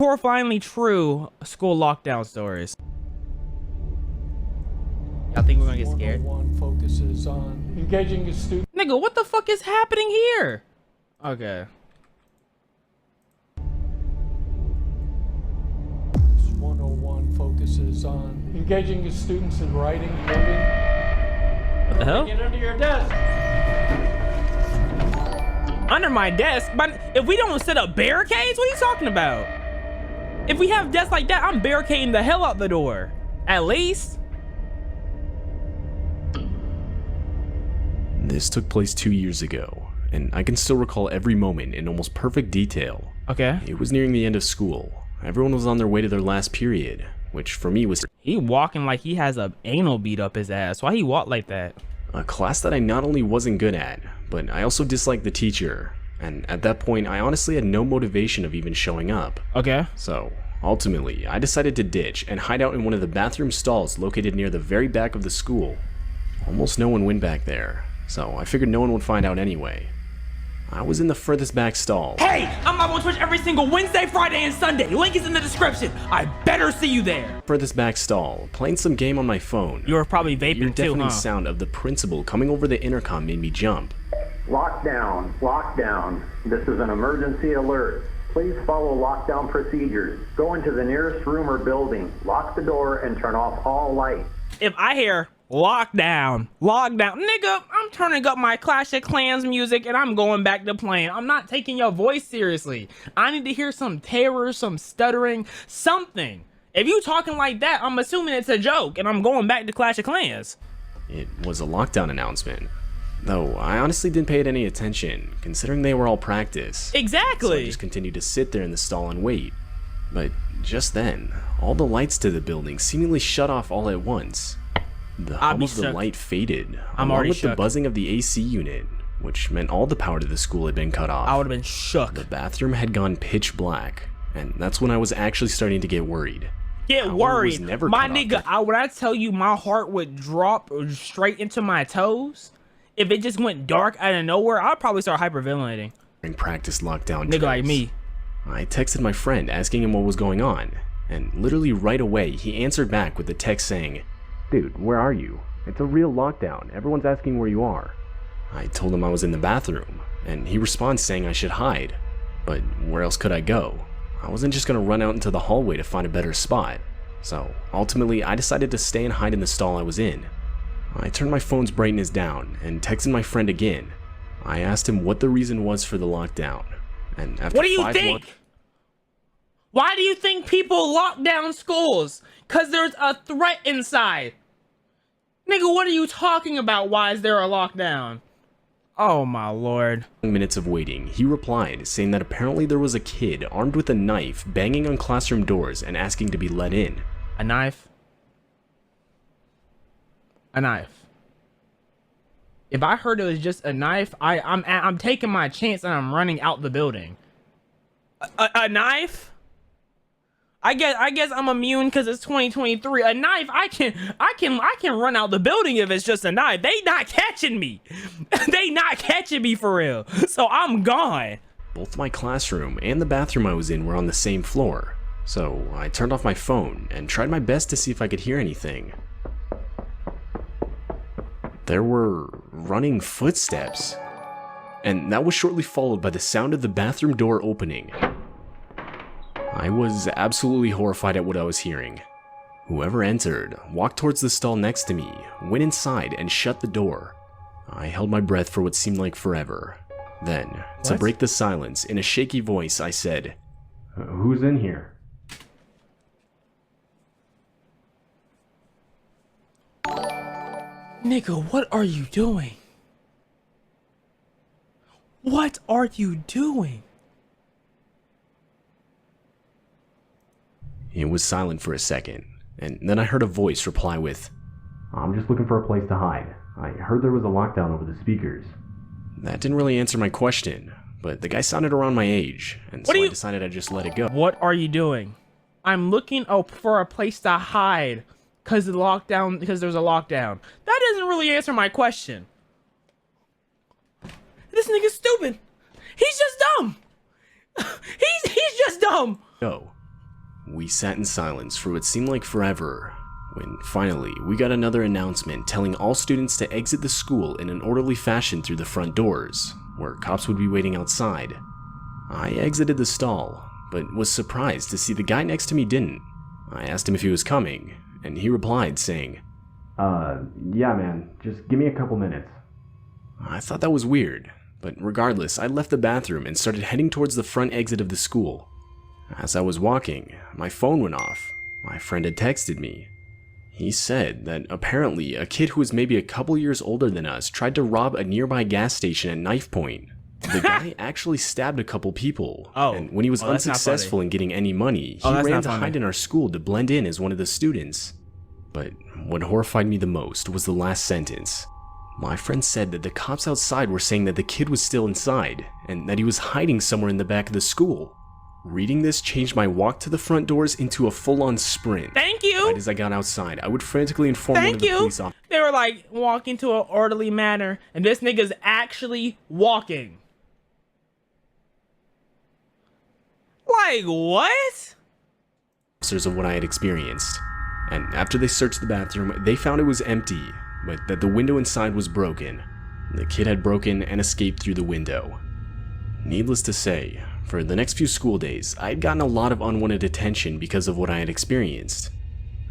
horrifyingly true school lockdown stories. Y'all think we're gonna get scared? One focuses on engaging the student. Nigga, what the fuck is happening here? Okay. 101 focuses on engaging the students in writing, learning. What the hell? Get under your desk. Under my desk? But if we don't set up barricades, what are you talking about? If we have desks like that, I'm barricading the hell out the door. At least. This took place 2 years ago, and I can still recall every moment in almost perfect detail. Okay. It was nearing the end of school. Everyone was on their way to their last period, which for me was He walking like he has a anal beat up his ass. Why he walk like that? a class that I not only wasn't good at, but I also disliked the teacher. And at that point, I honestly had no motivation of even showing up. Okay. So, ultimately, I decided to ditch and hide out in one of the bathroom stalls located near the very back of the school. Almost no one went back there, so I figured no one would find out anyway. I was in the furthest back stall. Hey, I'm live on Twitch every single Wednesday, Friday, and Sunday. Link is in the description. I better see you there. Furthest back stall, playing some game on my phone. You were probably vaping Your too, deafening huh? sound of the principal coming over the intercom made me jump. Lockdown, lockdown. This is an emergency alert. Please follow lockdown procedures. Go into the nearest room or building, lock the door, and turn off all lights. If I hear lockdown, nigga, I'm turning up my Clash of Clans music and I'm going back to playing. I'm not taking your voice seriously. I need to hear some terror, some stuttering, something. If you talking like that, I'm assuming it's a joke and I'm going back to Clash of Clans. It was a lockdown announcement. Though, I honestly didn't pay it any attention, considering they were all practice. Exactly. So I just continued to sit there in the stall and wait. But just then, all the lights to the building seemingly shut off all at once. The hum of the light faded, along with the buzzing of the AC unit, which meant all the power to the school had been cut off. I would have been shook. The bathroom had gone pitch black, and that's when I was actually starting to get worried. Get worried. My nigga, when I tell you my heart would drop straight into my toes, if it just went dark out of nowhere, I'd probably start hyperventilating. During practice lockdown nigga like me. I texted my friend asking him what was going on, and literally right away he answered back with a text saying, "Dude, where are you? It's a real lockdown. Everyone's asking where you are." I told him I was in the bathroom, and he responds saying I should hide. But where else could I go? I wasn't just gonna run out into the hallway to find a better spot. So ultimately, I decided to stay and hide in the stall I was in. I turned my phone's brightness down and texted my friend again. I asked him what the reason was for the lockdown. And after what do you think? Why do you think people lock down schools? Cause there's a threat inside. Nigga, what are you talking about? Why is there a lockdown? Oh my lord. Minutes of waiting, he replied saying that apparently there was a kid armed with a knife banging on classroom doors and asking to be let in. A knife? A knife. If I heard it was just a knife, I'm taking my chance and I'm running out the building. A knife? I guess I'm immune because it's 2023. A knife, I can run out the building if it's just a knife. They not catching me. They not catching me for real. So I'm gone. Both my classroom and the bathroom I was in were on the same floor. So I turned off my phone and tried my best to see if I could hear anything. There were running footsteps. And that was shortly followed by the sound of the bathroom door opening. I was absolutely horrified at what I was hearing. Whoever entered walked towards the stall next to me, went inside, and shut the door. I held my breath for what seemed like forever. Then, to break the silence, in a shaky voice, I said, "Who's in here?" Nigga, what are you doing? What are you doing? It was silent for a second, and then I heard a voice reply with, "I'm just looking for a place to hide. I heard there was a lockdown over the speakers." That didn't really answer my question, but the guy sounded around my age, and so I decided I'd just let it go. What are you doing? I'm looking for a place to hide because there's a lockdown. That doesn't really answer my question. This nigga's stupid. He's just dumb. He's just dumb. Go. We sat in silence for what seemed like forever, when finally we got another announcement telling all students to exit the school in an orderly fashion through the front doors, where cops would be waiting outside. I exited the stall, but was surprised to see the guy next to me didn't. I asked him if he was coming, and he replied saying, yeah man, just give me a couple minutes. I thought that was weird, but regardless, I left the bathroom and started heading towards the front exit of the school. As I was walking, my phone went off. My friend had texted me. He said that apparently a kid who was maybe a couple years older than us tried to rob a nearby gas station at knife point. The guy actually stabbed a couple people, and when he was unsuccessful in getting any money, he ran to hide in our school to blend in as one of the students. But what horrified me the most was the last sentence. My friend said that the cops outside were saying that the kid was still inside, and that he was hiding somewhere in the back of the school. Reading this changed my walk to the front doors into a full-on sprint. Thank you! Right as I got outside, I would frantically inform one of the police officers. They were like walking to an orderly manner, and this nigga's actually walking. Like, what? Of what I had experienced. And after they searched the bathroom, they found it was empty, but that the window inside was broken. The kid had broken and escaped through the window. Needless to say, for the next few school days, I had gotten a lot of unwanted attention because of what I had experienced.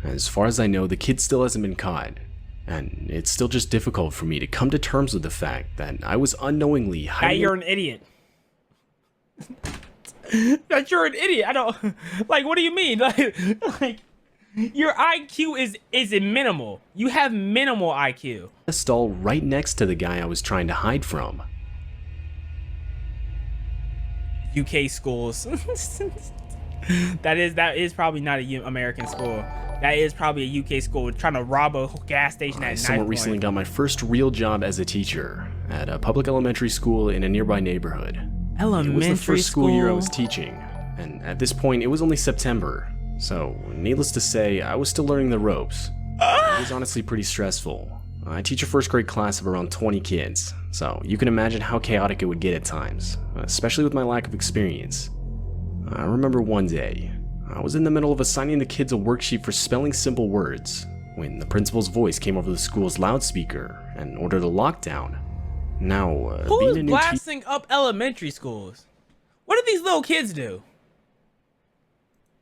As far as I know, the kid still hasn't been caught, and it's still just difficult for me to come to terms with the fact that I was unknowingly hiding. You're an idiot. That you're an idiot. I don't like. What do you mean? Like your IQ is minimal. You have minimal IQ. A stall right next to the guy I was trying to hide from. UK schools. that is probably not a American school. That is probably a UK school trying to rob a gas station at night. I somewhat recently got my first real job as a teacher at a public elementary school in a nearby neighborhood. Elementary It was the first school year I was teaching, and at this point it was only September, so needless to say, I was still learning the ropes. It was honestly pretty stressful. I teach a first grade class of around 20 kids, so you can imagine how chaotic it would get at times, especially with my lack of experience. I remember one day, I was in the middle of assigning the kids a worksheet for spelling simple words, when the principal's voice came over the school's loudspeaker and ordered a lockdown. Now, who is blasting up elementary schools? What do these little kids do?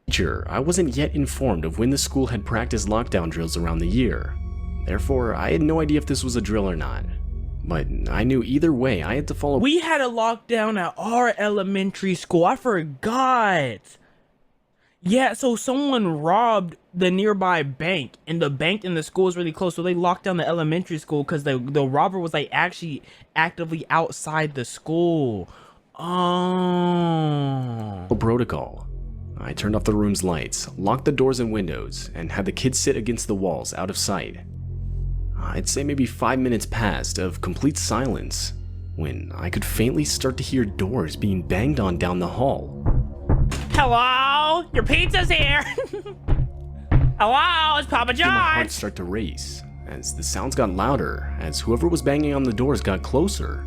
Teacher, I wasn't yet informed of when the school had practiced lockdown drills around the year. Therefore, I had no idea if this was a drill or not. But I knew either way I had to follow. We had a lockdown at our elementary school. I forgot. Yeah, so someone robbed the nearby bank, and the bank and the school is really close, so they locked down the elementary school because the robber was like actually actively outside the school. Oh. Protocol. I turned off the room's lights, locked the doors and windows, and had the kids sit against the walls out of sight. I'd say maybe 5 minutes passed of complete silence when I could faintly start to hear doors being banged on down the hall. Hello? Your pizza's here! Hello, it's Papa John! My heart started to race as the sounds got louder as whoever was banging on the doors got closer.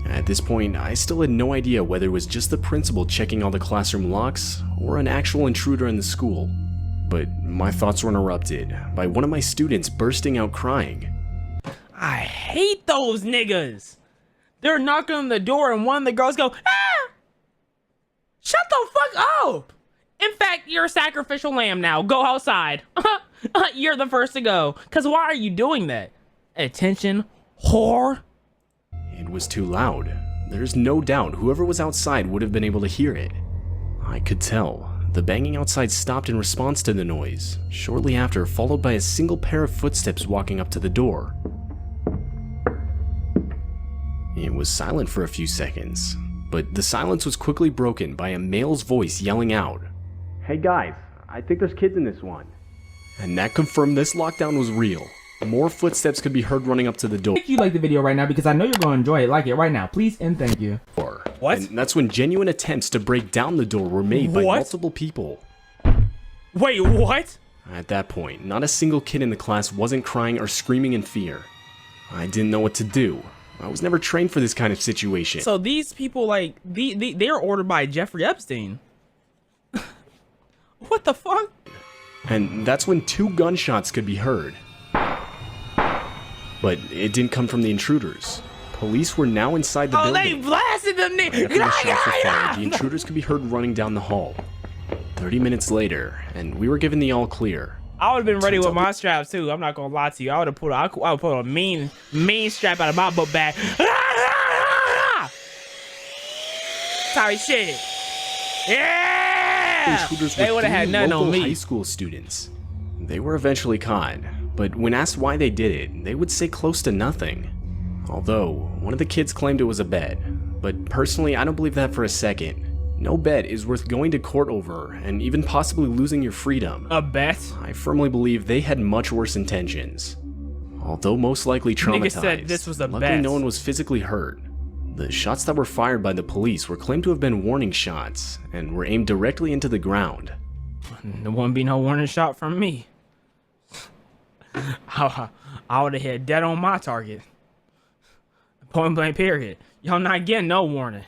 At this point, I still had no idea whether it was just the principal checking all the classroom locks or an actual intruder in the school. But my thoughts were interrupted by one of my students bursting out crying. I hate those niggas! They're knocking on the door and one of the girls go, ah! Shut the fuck up! In fact, you're a sacrificial lamb now. Go outside. You're the first to go. Cause why are you doing that? Attention, whore. It was too loud. There's no doubt whoever was outside would have been able to hear it. I could tell. The banging outside stopped in response to the noise, shortly after followed by a single pair of footsteps walking up to the door. It was silent for a few seconds, but the silence was quickly broken by a male's voice yelling out, "Hey guys, I think there's kids in this one." And that confirmed this lockdown was real. More footsteps could be heard running up to the door. If you like the video right now, because I know you're going to enjoy it, like it right now, please and thank you. What? And that's when genuine attempts to break down the door were made by multiple people. Wait, what? At that point, not a single kid in the class wasn't crying or screaming in fear. I didn't know what to do. I was never trained for this kind of situation. So these people, like, they're ordered by Jeffrey Epstein. What the fuck? And that's when 2 gunshots could be heard. But it didn't come from the intruders. Police were now inside the building. Oh, they blasted them Right after the shots were fired, the intruders could be heard running down the hall. 30 minutes later, and we were given the all clear. I would have been ready with my straps too. I'm not gonna lie to you. I would have put a mean strap out of my book bag. Sorry, shit. Yeah. Intruders They were would have had 3 nothing local on me. high school students. They were eventually caught, but when asked why they did it, they would say close to nothing. Although, one of the kids claimed it was a bet, but personally I don't believe that for a second. No bet is worth going to court over and even possibly losing your freedom. A bet? I firmly believe they had much worse intentions. Although most likely traumatized, Nigga said this was a luckily bet. no one was physically hurt. The shots that were fired by the police were claimed to have been warning shots and were aimed directly into the ground. There wouldn't be no warning shot from me. I would have hit dead on my target. Point blank period. Y'all not getting no warning.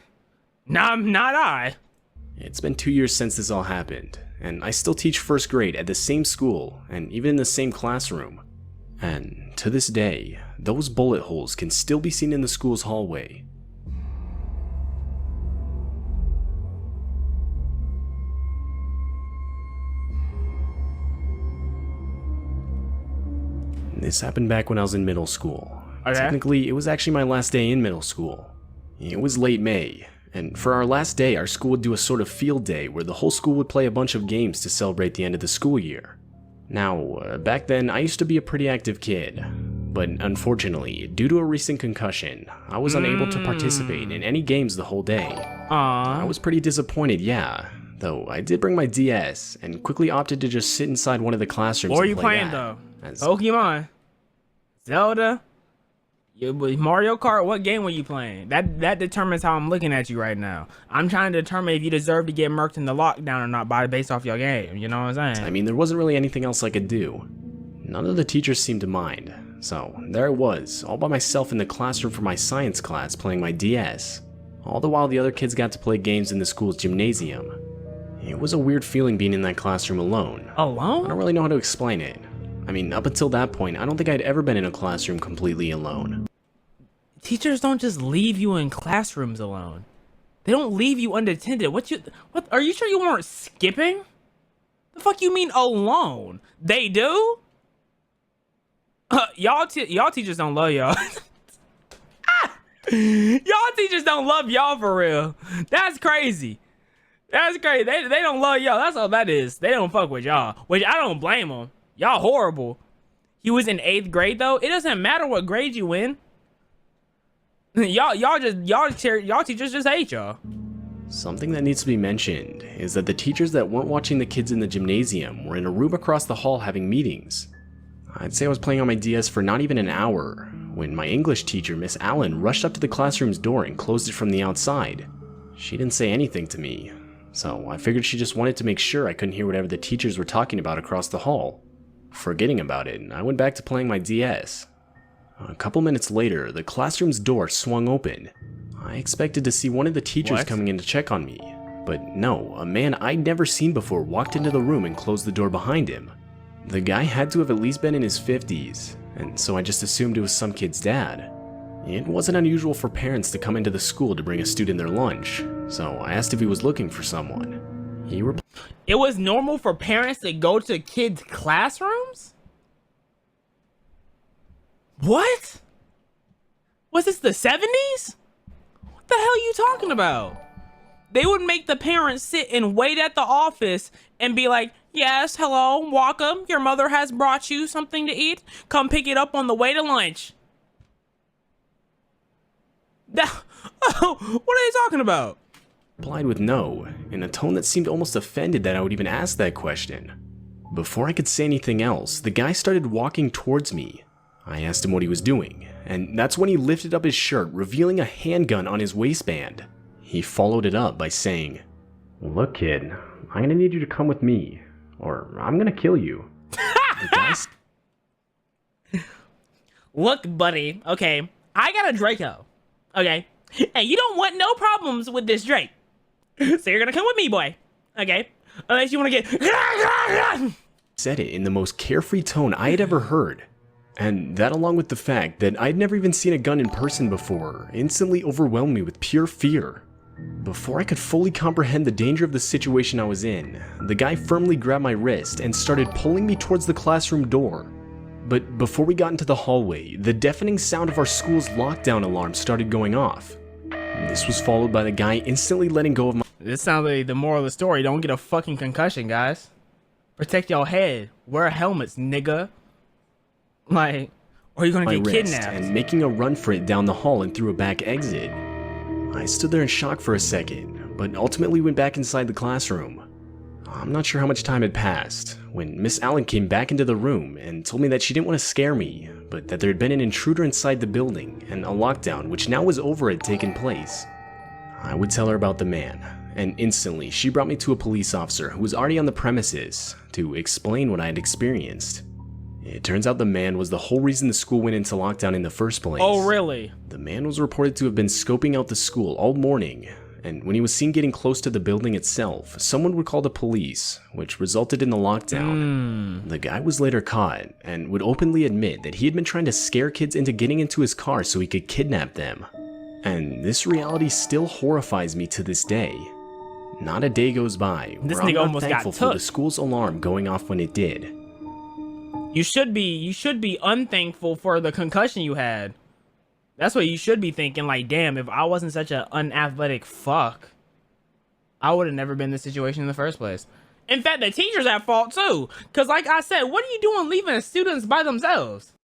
Not I. It's been 2 years since this all happened, and I still teach first grade at the same school and even in the same classroom. And to this day, those bullet holes can still be seen in the school's hallway. This happened back when I was in middle school. Okay. Technically, it was actually my last day in middle school. It was late May, and for our last day, our school would do a sort of field day where the whole school would play a bunch of games to celebrate the end of the school year. Now, back then, I used to be a pretty active kid, but unfortunately, due to a recent concussion, I was unable to participate in any games the whole day. I was pretty disappointed, yeah, though I did bring my DS and quickly opted to just sit inside one of the classrooms. What are and you play playing that, though? as- Pokemon, Zelda, Mario Kart. What game were you playing? That determines how I'm looking at you right now. I'm trying to determine if you deserve to get murked in the lockdown or not based off your game. You know what I'm saying? I mean, there wasn't really anything else I could do. None of the teachers seemed to mind, so there I was, all by myself in the classroom for my science class playing my DS. All the while the other kids got to play games in the school's gymnasium. It was a weird feeling being in that classroom alone. I Alone? don't really know how to explain it. I mean, up until that point, I don't think I'd ever been in a classroom completely alone. Teachers don't just leave you in classrooms alone. They don't leave you unattended. What? Are you sure you weren't skipping? The fuck you mean alone? They do? Y'all teachers don't love y'all. Y'all teachers don't love y'all for real. That's crazy. That's crazy. They don't love y'all. That's all that is. They don't fuck with y'all. Which I don't blame them. Y'all horrible. He was in 8th grade though. It doesn't matter what grade you in. Y'all teachers just hate y'all. Something that needs to be mentioned is that the teachers that weren't watching the kids in the gymnasium were in a room across the hall having meetings. I'd say I was playing on my DS for not even an hour when my English teacher, Miss Allen, rushed up to the classroom's door and closed it from the outside. She didn't say anything to me, so I figured she just wanted to make sure I couldn't hear whatever the teachers were talking about across the hall. Forgetting about it, I went back to playing my DS. A couple minutes later, the classroom's door swung open. I expected to see one of the teachers coming in to check on me, but no, a man I'd never seen before walked into the room and closed the door behind him. The guy had to have at least been in his 50s, and so I just assumed it was some kid's dad. It wasn't unusual for parents to come into the school to bring a student their lunch, so I asked if he was looking for someone. He replied, It was normal for parents to go to kids' classrooms? What? Was this the 70s? What the hell are you talking about? They would make the parents sit and wait at the office and be like, yes, hello, welcome. Your mother has brought you something to eat. Come pick it up on the way to lunch. What are you talking about? with no, in a tone that seemed almost offended that I would even ask that question. Before I could say anything else, the guy started walking towards me. I asked him what he was doing, and that's when he lifted up his shirt, revealing a handgun on his waistband. He followed it up by saying, "Look, kid, I'm gonna need you to come with me, or I'm gonna kill you." The guy Look, buddy, okay, I got a Draco, okay? And you don't want no problems with this Drake. So you're gonna come with me, boy, okay? Unless you want to get... Said it in the most carefree tone I had ever heard. And that, along with the fact that I'd never even seen a gun in person before, instantly overwhelmed me with pure fear. Before I could fully comprehend the danger of the situation I was in, the guy firmly grabbed my wrist and started pulling me towards the classroom door. But before we got into the hallway, the deafening sound of our school's lockdown alarm started going off. This was followed by the guy instantly letting go of my... This sounds like the moral of the story. Don't get a fucking concussion, guys. Protect your head. Wear helmets, nigga. Like, or you're gonna get kidnapped. And making a run for it down the hall and through a back exit. I stood there in shock for a second, but ultimately went back inside the classroom. I'm not sure how much time had passed when Miss Allen came back into the room and told me that she didn't want to scare me, but that there had been an intruder inside the building and a lockdown which now was over had taken place. I would tell her about the man, and instantly she brought me to a police officer who was already on the premises to explain what I had experienced. It turns out the man was the whole reason the school went into lockdown in the first place. Oh, really? The man was reported to have been scoping out the school all morning, and when he was seen getting close to the building itself, someone would call the police, which resulted in the lockdown. The guy was later caught, and would openly admit that he had been trying to scare kids into getting into his car so he could kidnap them. And this reality still horrifies me to this day. Not a day goes by This where I'm nigga not almost got thankful for took. the school's alarm going off when it did. You should be unthankful for the concussion you had. That's what you should be thinking. Like, damn, if I wasn't such an unathletic fuck, I would have never been in this situation in the first place. In fact, the teacher's at fault too. Cause like I said, what are you doing leaving students by themselves?